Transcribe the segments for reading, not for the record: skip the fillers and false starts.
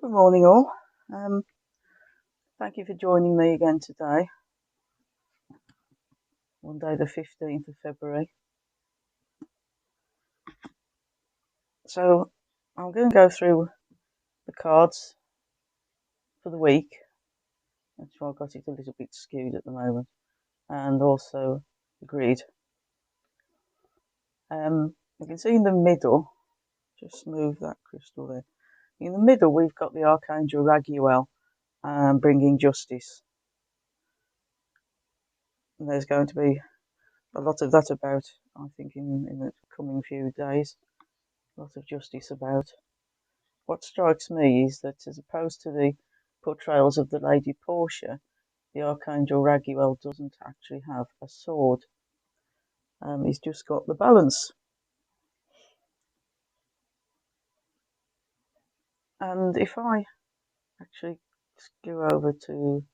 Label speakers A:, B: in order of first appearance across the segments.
A: Good morning, all. Thank you for joining me again today, Monday, the 15th of February. So, I'm going to go through the cards for the week. That's why I've got it a little bit skewed at the moment, and also the grid. You can see in the middle, just move that crystal there. In the middle, we've got the Archangel Raguel bringing justice. And there's going to be a lot of that about, I think, in the coming few days. A lot of justice about. What strikes me is that, as opposed to the portrayals of the Lady Portia, the Archangel Raguel doesn't actually have a sword. He's just got the balance. And if I actually go over to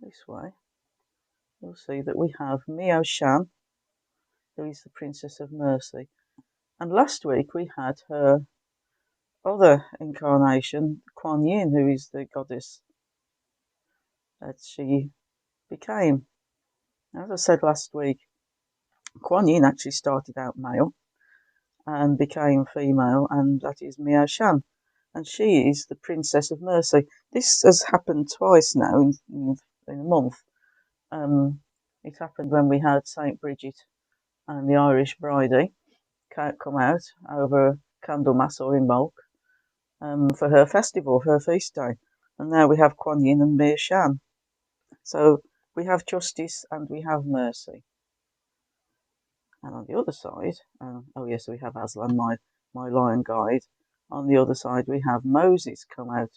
A: this way, you'll see that we have Miao Shan, who is the Princess of Mercy. And last week we had her other incarnation, Kuan Yin, who is the goddess that she became. As I said last week, Kuan Yin actually started out male and became female, and that is Miao Shan. And she is the Princess of Mercy. This has happened twice now in a month. It happened when we had St. Bridget and the Irish Bridie come out over Candlemas or Imbolc for her festival, her feast day. And now we have Kuan Yin and Miao Shan. So we have justice and we have mercy. And on the other side, oh yes, we have Aslan, my lion guide. On the other side, we have Moses come out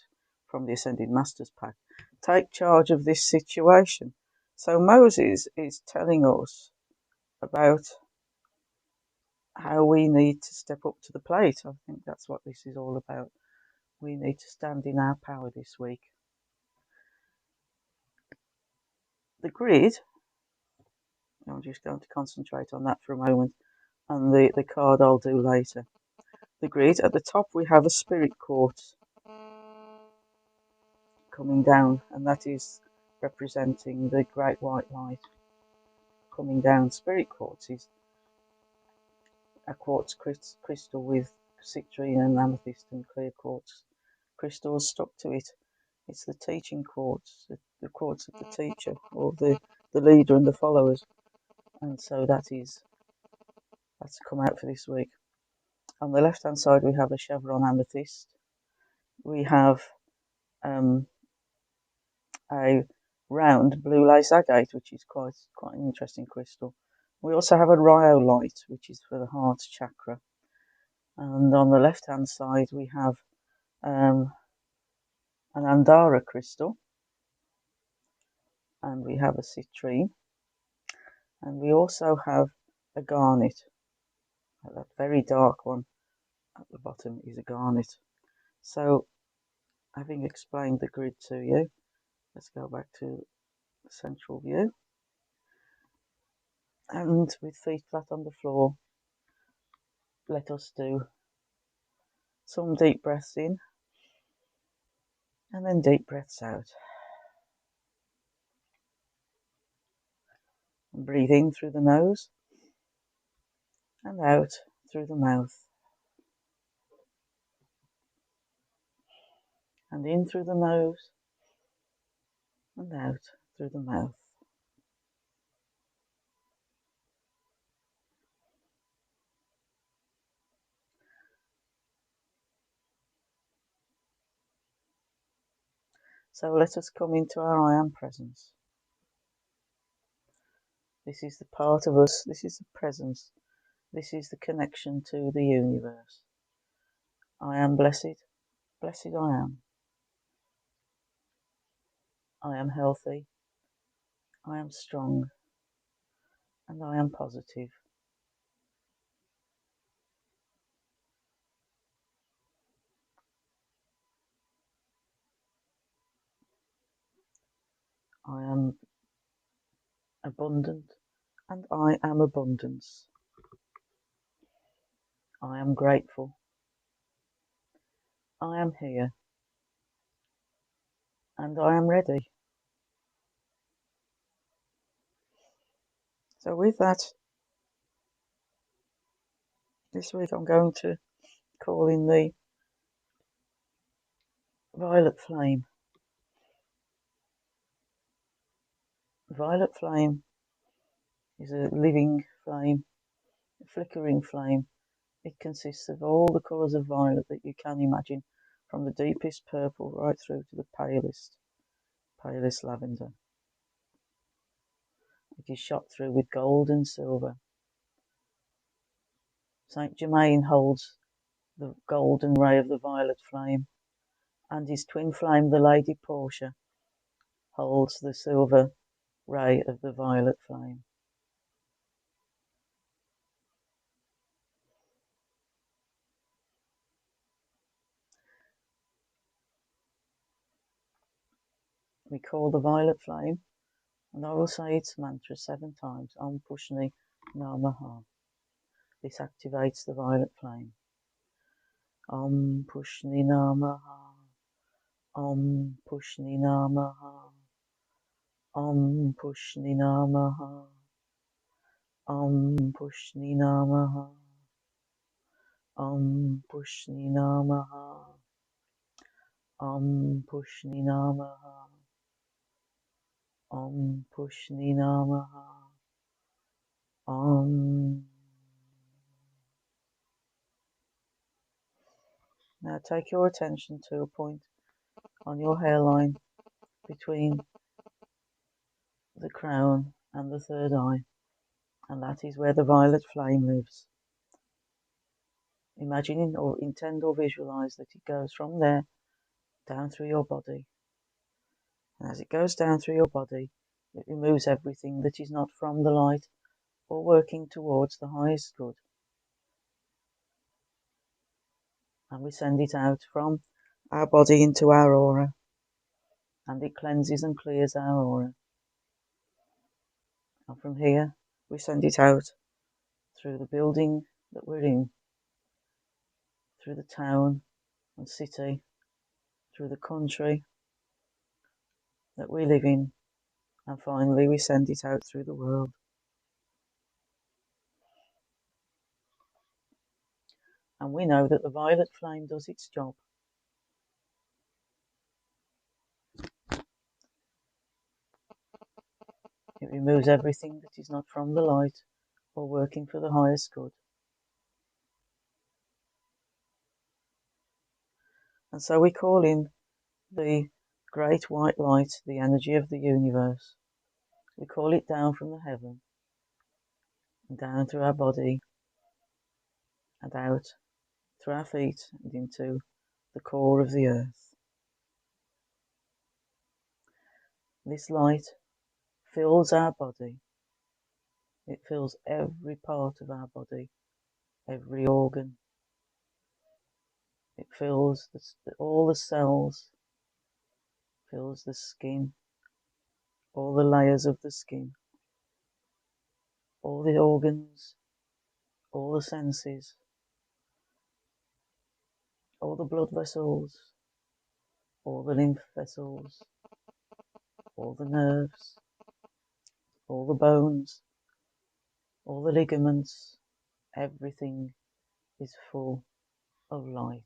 A: from the Ascended Masters pack. Take charge of this situation. So Moses is telling us about how we need to step up to the plate. I think that's what this is all about. We need to stand in our power this week. The grid, I'm just going to concentrate on that for a moment, and the card I'll do later. The grid, at the top we have a spirit quartz coming down, and that is representing the great white light coming down. Spirit quartz is a quartz crystal with citrine and amethyst and clear quartz crystals stuck to it. It's the teaching quartz, the quartz of the teacher, or the leader and the followers. And so that's come out for this week. On the left hand side we have a chevron amethyst. We have a round blue lace agate, which is quite an interesting crystal. We also have a rhyolite, which is for the heart chakra. And on the left hand side we have an Andara crystal, and we have a citrine, and we also have a garnet. That very dark one at the bottom is a garnet. So, having explained the grid to you, let's go back to the central view. And with feet flat on the floor, let us do some deep breaths in and then deep breaths out. And breathe in through the nose and out through the mouth. And in through the nose and out through the mouth. So let us come into our I am presence. This is the part of us, this is the presence, this is the connection to the universe. I am blessed, blessed I am. I am healthy, I am strong, and I am positive. I am abundant, and I am abundance. I am grateful. I am here. and I am ready. So with that, this week I'm going to call in the violet flame. Violet flame is a living flame, a flickering flame. It consists of all the colours of violet that you can imagine, from the deepest purple right through to the palest lavender. It is shot through with gold and silver. Saint Germain holds the golden ray of the violet flame, and his twin flame, the Lady Portia, holds the silver ray of the violet flame. We call the violet flame, and I will say its mantra 7 times, Om Pushni Namaha. This activates the violet flame. Om Pushni Namaha. Om Pushni Namaha. Om Pushni Namaha. Om Pushni Namaha. Om Pushni Namaha. Om Pushni Namaha. Om Pushni Namaha. Om. Now take your attention to a point on your hairline between the crown and the third eye, and that is where the violet flame lives. Imagine or intend or visualize that it goes from there down through your body. And as it goes down through your body, it removes everything that is not from the light or working towards the highest good. And we send it out from our body into our aura, and it cleanses and clears our aura. And from here, we send it out through the building that we're in, through the town and city, through the country that we live in, and finally we send it out through the world. And we know that the violet flame does its job. It removes everything that is not from the light or working for the highest good. And so we call in the great white light, the energy of the universe. We call it down from the heaven, and down through our body, and out through our feet, and into the core of the earth. This light fills our body. It fills every part of our body, every organ. It fills all the cells, fills the skin, all the layers of the skin, all the organs, all the senses, all the blood vessels, all the lymph vessels, all the nerves, all the bones, all the ligaments. Everything is full of light.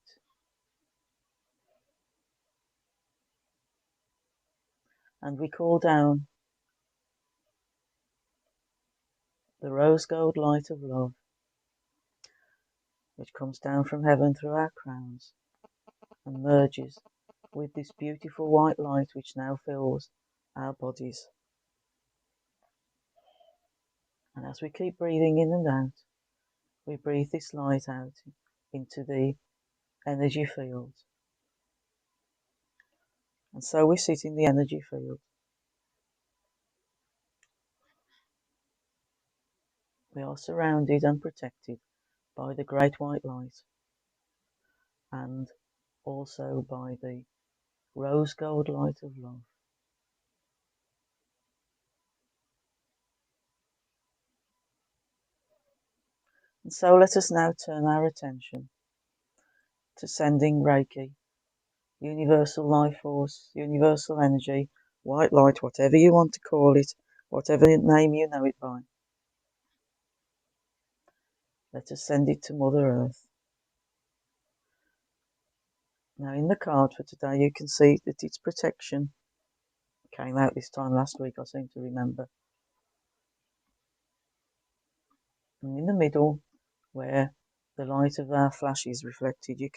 A: And we call down the rose gold light of love, which comes down from heaven through our crowns and merges with this beautiful white light which now fills our bodies. And as we keep breathing in and out, we breathe this light out into the energy field. And so we sit in the energy field. We are surrounded and protected by the great white light, and also by the rose gold light of love. And so let us now turn our attention to sending Reiki universal life force, universal energy, white light, whatever you want to call it, whatever name you know it by. Let us send it to Mother Earth. Now in the card for today you can see that its protection came out this time last week, I seem to remember. And in the middle, where the light of our flash is reflected, you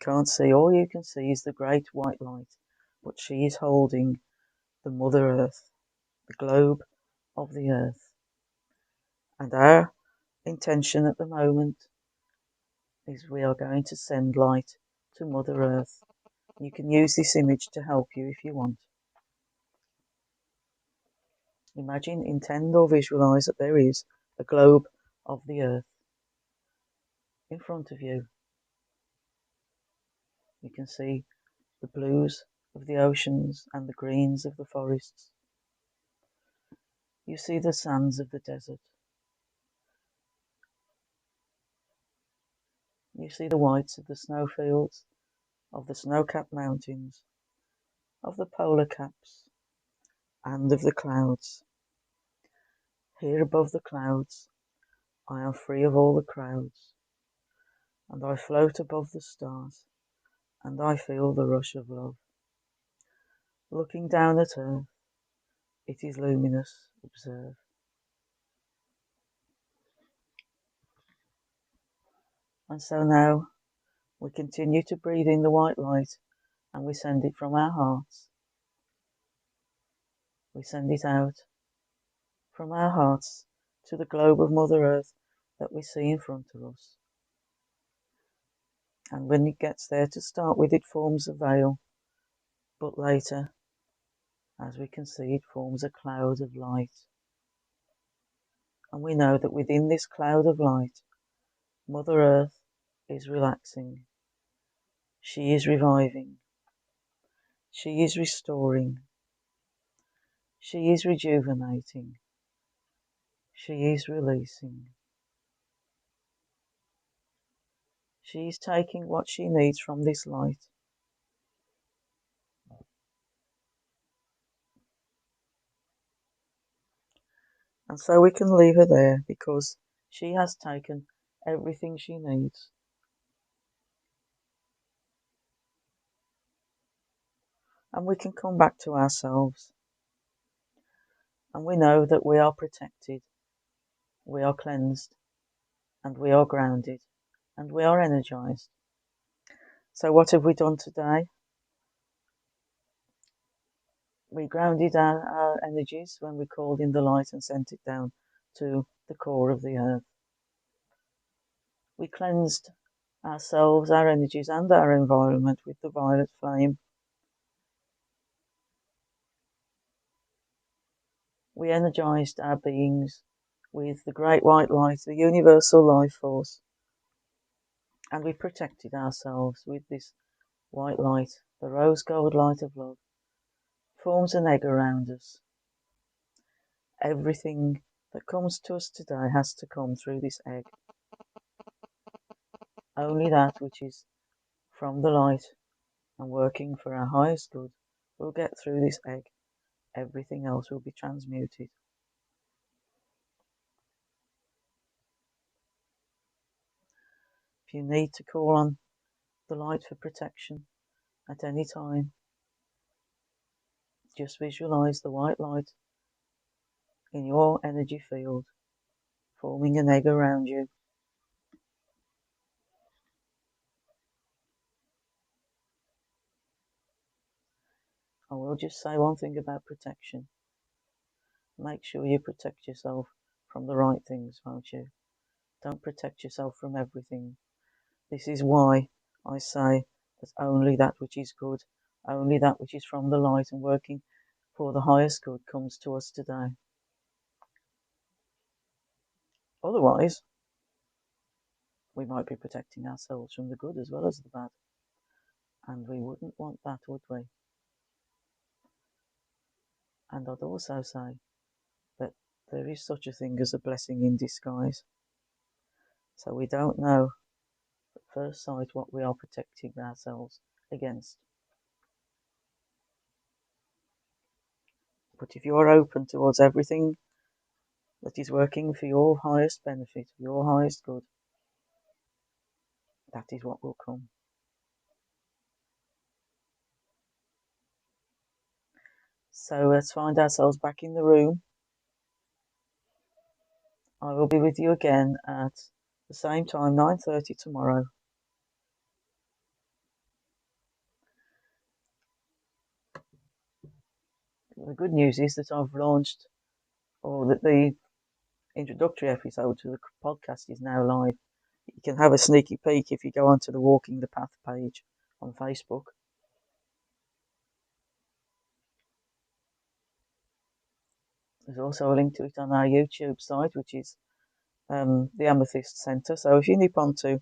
A: can't see. All you can see is the great white light, but she is holding the Mother Earth, the globe of the Earth. And our intention at the moment is we are going to send light to Mother Earth. You can use this image to help you if you want. Imagine, intend or visualize that there is a globe of the Earth in front of you. You can see the blues of the oceans and the greens of the forests. You see the sands of the desert. You see the whites of the snowfields, of the snow-capped mountains, of the polar caps, and of the clouds. Here above the clouds, I am free of all the crowds, and I float above the stars, and I feel the rush of love. Looking down at earth, it is luminous, observe. And so now, we continue to breathe in the white light, and we send it from our hearts. We send it out from our hearts to the globe of Mother Earth that we see in front of us. And when it gets there, to start with, it forms a veil, but later, as we can see, it forms a cloud of light. And we know that within this cloud of light, Mother Earth is relaxing. She is reviving. She is restoring. She is rejuvenating. She is releasing. She is taking what she needs from this light. And so we can leave her there because she has taken everything she needs. And we can come back to ourselves. And we know that we are protected, we are cleansed, and we are grounded, and we are energized. So what have we done today? We grounded our energies when we called in the light and sent it down to the core of the earth. We cleansed ourselves, our energies, and our environment with the violet flame. We energized our beings with the great white light, the universal life force. And we protected ourselves with this white light, the rose gold light of love, forms an egg around us. Everything that comes to us today has to come through this egg. Only that which is from the light and working for our highest good will get through this egg. Everything else will be transmuted. If you need to call on the light for protection at any time, just visualize the white light in your energy field, forming an egg around you. I will just say one thing about protection. Make sure you protect yourself from the right things, won't you? Don't protect yourself from everything. This is why I say that only that which is good, only that which is from the light and working for the highest good comes to us today. Otherwise, we might be protecting ourselves from the good as well as the bad. And we wouldn't want that, would we? And I'd also say that there is such a thing as a blessing in disguise. So we don't know at first sight what we are protecting ourselves against. But if you're open towards everything that is working for your highest benefit, your highest good, that is what will come. So let's find ourselves back in the room. I will be with you again at the same time, 9:30 tomorrow. The good news is that I've launched, or that the introductory episode to the podcast is now live. You can have a sneaky peek if you go onto the Walking the Path page on Facebook. There's also a link to it on our YouTube site, which is the Amethyst Centre. So if you nip onto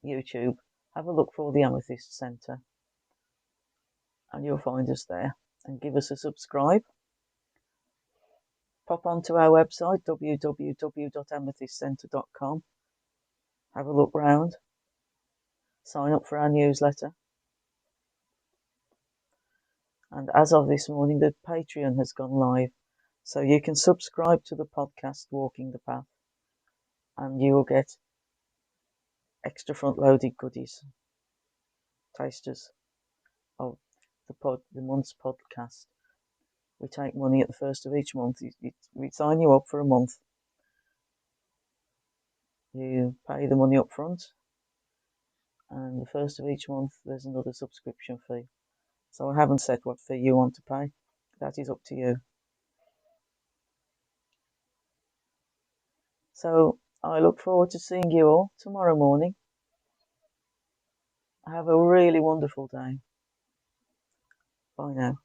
A: YouTube, have a look for the Amethyst Centre, and you'll find us there. And give us a subscribe. Pop onto our website, www.amethystcentre.com. Have a look round. Sign up for our newsletter. And as of this morning, the Patreon has gone live. So you can subscribe to the podcast Walking the Path, and you will get extra front-loaded goodies, tasters of the month's podcast. We take money at the first of each month. We sign you up for a month. You pay the money up front, and the first of each month there's another subscription fee. So I haven't set what fee you want to pay. That is up to you. So I look forward to seeing you all tomorrow morning. Have a really wonderful day. Bye now.